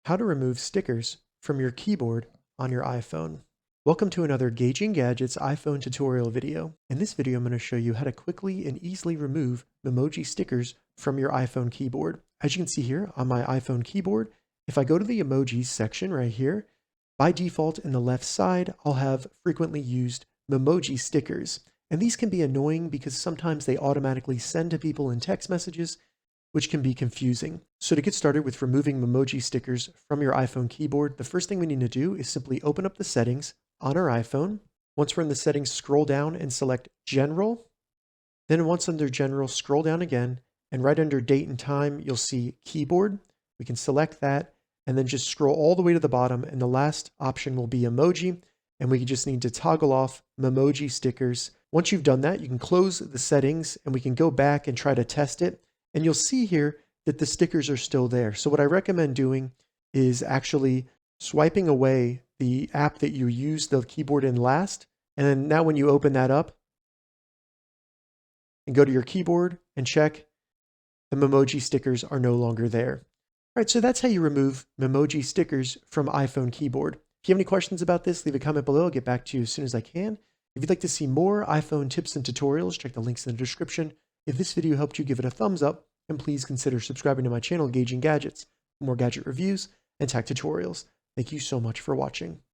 How to remove stickers from your keyboard on your iPhone. Welcome to another Gauging Gadgets iPhone tutorial video. In this video, I'm going to show you how to quickly and easily remove Memoji stickers from your iPhone keyboard. As you can see here on my iPhone keyboard, if I go to the emojis section right here, by default in the left side, I'll have frequently used Memoji stickers. And these can be annoying because sometimes they automatically send to people in text messages, which can be confusing. So to get started with removing Memoji stickers from your iPhone keyboard, the first thing we need to do is simply open up the settings on our iPhone. Once we're in the settings, scroll down and select General. Then once under General, scroll down again, and right under Date and Time, you'll see Keyboard. We can select that, and then just scroll all the way to the bottom, and the last option will be Emoji, and we just need to toggle off Memoji stickers. Once you've done that, you can close the settings, and we can go back and try to test it. And you'll see here that the stickers are still there. So what I recommend doing is actually swiping away the app that you used the keyboard in last. And then now when you open that up and go to your keyboard and check, the Memoji stickers are no longer there. All right, so that's how you remove Memoji stickers from iPhone keyboard. If you have any questions about this, leave a comment below. I'll get back to you as soon as I can. If you'd like to see more iPhone tips and tutorials, check the links in the description. If this video helped you, give it a thumbs up, and please consider subscribing to my channel, Gauging Gadgets, for more gadget reviews and tech tutorials. Thank you so much for watching.